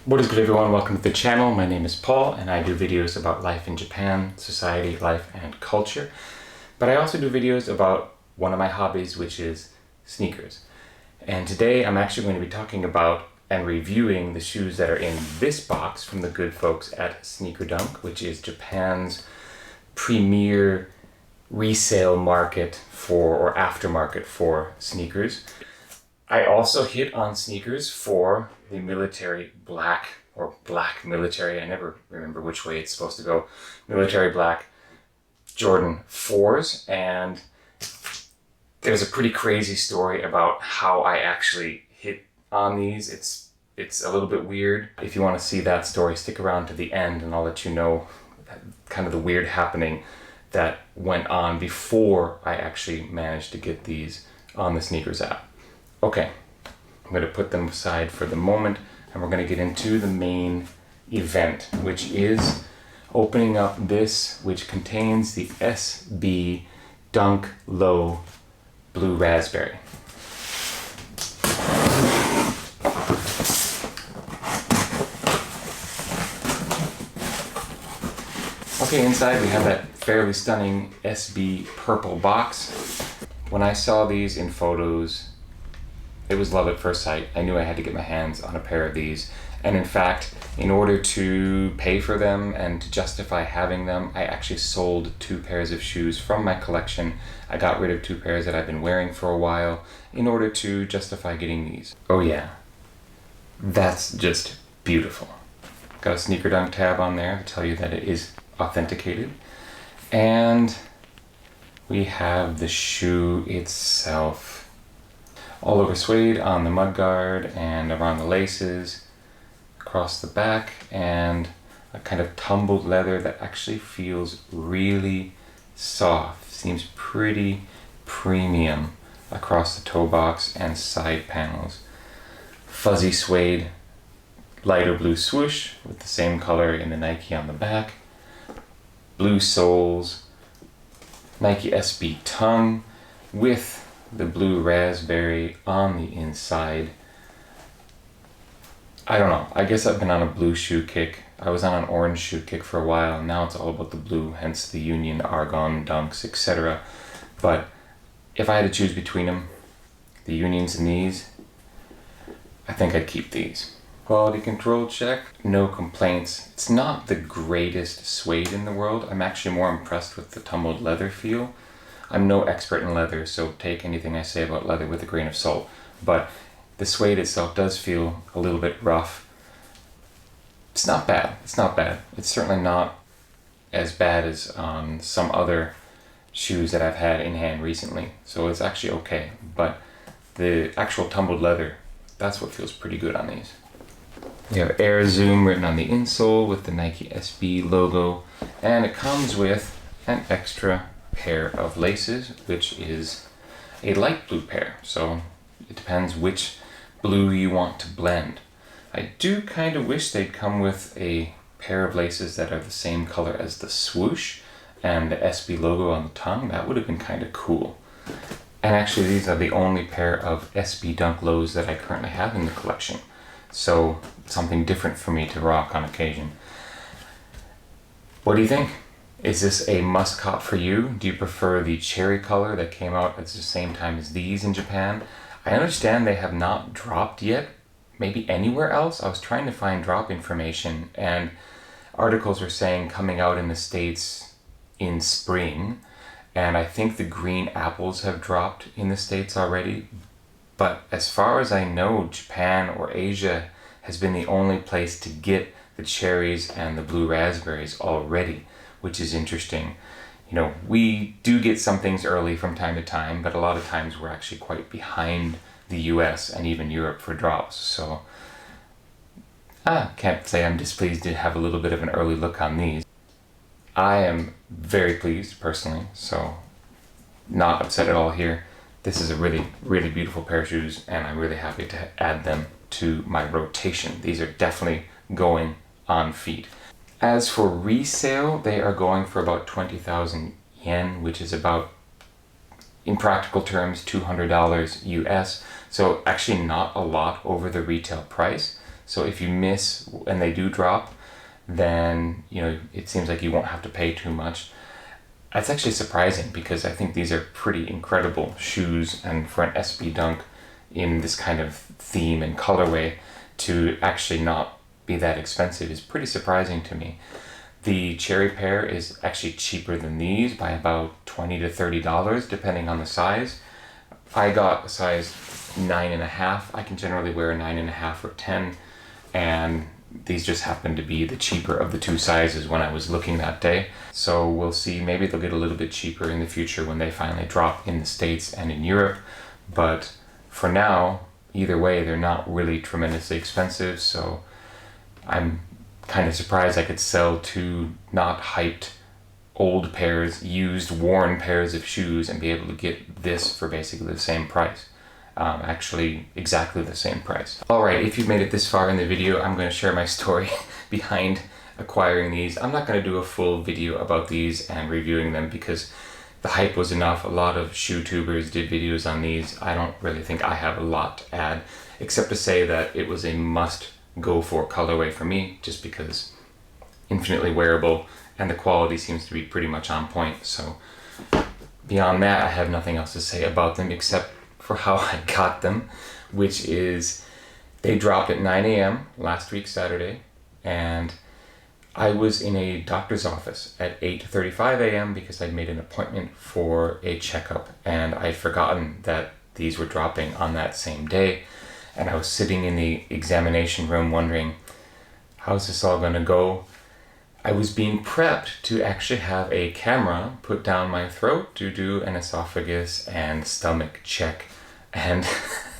What is good, everyone? Welcome to the channel. My name is Paul and I do videos about life in Japan, society, life, and culture. But I also do videos about one of my hobbies, which is sneakers. And today I'm actually going to be talking about and reviewing the shoes that are in this box from the good folks at Sneaker Dunk, which is Japan's premier resale market for, or aftermarket for, sneakers. I also hit on sneakers for the military black, or black military, I never remember which way it's supposed to go, military black Jordan 4s, and there's a pretty crazy story about how I actually hit on these. It's a little bit weird. If you want to see that story, stick around to the end and I'll let you know kind of the weird happening that went on before I actually managed to get these on the Sneakers app. Okay, I'm going to put them aside for the moment and we're going to get into the main event, which is opening up this, which contains the SB Dunk Low Blue Raspberry. Okay, inside we have that fairly stunning SB purple box. When I saw these in photos, it was love at first sight. I knew I had to get my hands on a pair of these. And in fact, in order to pay for them and to justify having them, I actually sold 2 pairs of shoes from my collection. I got rid of 2 pairs that I've been wearing for a while in order to justify getting these. Oh yeah, that's just beautiful. Got a Sneaker Dunk tab on there to tell you that it is authenticated. And we have the shoe itself. All over suede on the mudguard and around the laces, across the back, and a kind of tumbled leather that actually feels really soft. Seems pretty premium across the toe box and side panels. Fuzzy suede, lighter blue swoosh with the same color in the Nike on the back. Blue soles, Nike SB tongue with the blue raspberry on the inside. I don't know, I guess I've been on a blue shoe kick. I was on an orange shoe kick for a while, and now it's all about the blue, hence the Union, Argon, Dunks, etc. But if I had to choose between them, the Unions and these, I think I'd keep these. Quality control check, no complaints. It's not the greatest suede in the world. I'm actually more impressed with the tumbled leather feel. I'm no expert in leather, so take anything I say about leather with a grain of salt. But the suede itself does feel a little bit rough. It's not bad. It's not bad. It's certainly not as bad as on some other shoes that I've had in hand recently. So it's actually okay. But the actual tumbled leather, that's what feels pretty good on these. We have Air Zoom written on the insole with the Nike SB logo. And it comes with an extra pair of laces, which is a light blue pair, so it depends which blue you want to blend. I do kind of wish they'd come with a pair of laces that are the same color as the swoosh and the SB logo on the tongue. That would have been kind of cool. And actually these are the only pair of SB Dunk Lows that I currently have in the collection, so something different for me to rock on occasion. What do you think? Is this a must cop for you? Do you prefer the cherry color that came out at the same time as these in Japan? I understand they have not dropped yet, maybe anywhere else. I was trying to find drop information and articles were saying coming out in the States in spring, and I think the green apples have dropped in the States already. But as far as I know, Japan or Asia has been the only place to get the cherries and the blue raspberries already, which is interesting. You know, we do get some things early from time to time, but a lot of times we're actually quite behind the US and even Europe for drops. So I can't say I'm displeased to have a little bit of an early look on these. I am very pleased personally, so not upset at all here. This is a really, really beautiful pair of shoes and I'm really happy to add them to my rotation. These are definitely going on feet. As for resale, they are going for about 20,000 yen, which is about, in practical terms, $200 US. So actually not a lot over the retail price. So if you miss and they do drop, then it seems like you won't have to pay too much. That's actually surprising because I think these are pretty incredible shoes, and for an SB Dunk in this kind of theme and colorway to actually not be that expensive is pretty surprising to me. The cherry pair is actually cheaper than these by about $20 to $30 depending on the size. I got a size 9.5. I can generally wear a 9.5 or 10, and these just happen to be the cheaper of the two sizes when I was looking that day. So we'll see, maybe they'll get a little bit cheaper in the future when they finally drop in the States and in Europe. But for now, either way, they're not really tremendously expensive. So I'm kind of surprised I could sell two not hyped old pairs, used, worn pairs of shoes and be able to get this for basically the same price. Actually exactly the same price. Alright, if you've made it this far in the video, I'm going to share my story behind acquiring these. I'm not going to do a full video about these and reviewing them because the hype was enough. A lot of shoe tubers did videos on these. I don't really think I have a lot to add, except to say that it was a must go for colorway for me, just because infinitely wearable and the quality seems to be pretty much on point. So beyond that, I have nothing else to say about them except for how I got them, which is they dropped at 9 a.m. last week Saturday, and I was in a doctor's office at 8:35 a.m. because I'd made an appointment for a checkup, and I'd forgotten that these were dropping on that same day. And I was sitting in the examination room wondering, how's this all gonna go? I was being prepped to actually have a camera put down my throat to do an esophagus and stomach check. And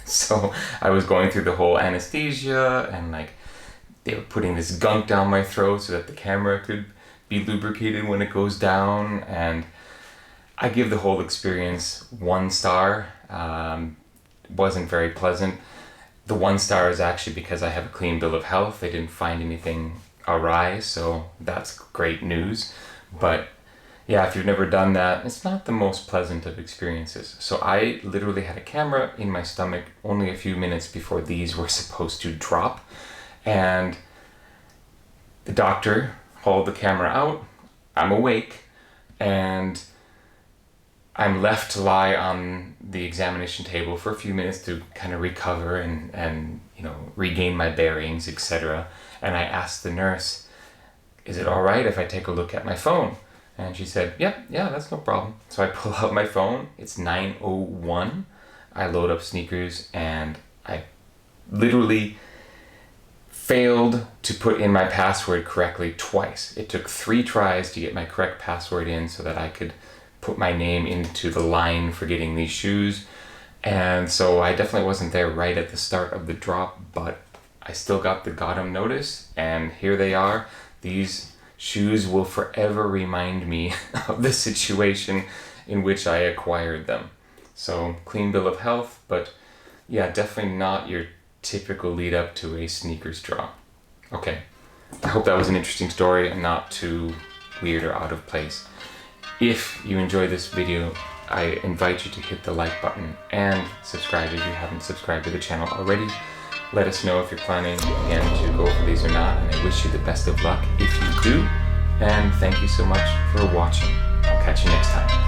so I was going through the whole anesthesia, and like they were putting this gunk down my throat so that the camera could be lubricated when it goes down. And I give the whole experience 1 star. Wasn't very pleasant. The 1 star is actually because I have a clean bill of health. They didn't find anything awry, so that's great news. But yeah, if you've never done that, it's not the most pleasant of experiences. So I literally had a camera in my stomach only a few minutes before these were supposed to drop, and the doctor hauled the camera out. I'm awake, and I'm left to lie on the examination table for a few minutes to kind of recover and regain my bearings, etc. And I asked the nurse, is it all right if I take a look at my phone? And she said, yeah, that's no problem. So I pull out my phone. It's 9:01. I load up Sneakers, and I literally failed to put in my password correctly twice. It took 3 tries to get my correct password in so that I could put my name into the line for getting these shoes. And so I definitely wasn't there right at the start of the drop, but I still got the got 'em notice, and here they are. These shoes will forever remind me of the situation in which I acquired them. So clean bill of health, but yeah, definitely not your typical lead up to a Sneakers drop. Okay, I hope that was an interesting story and not too weird or out of place. If you enjoyed this video, I invite you to hit the like button and subscribe if you haven't subscribed to the channel already. Let us know if you're planning again to go for these or not, and I wish you the best of luck if you do. And thank you so much for watching. I'll catch you next time.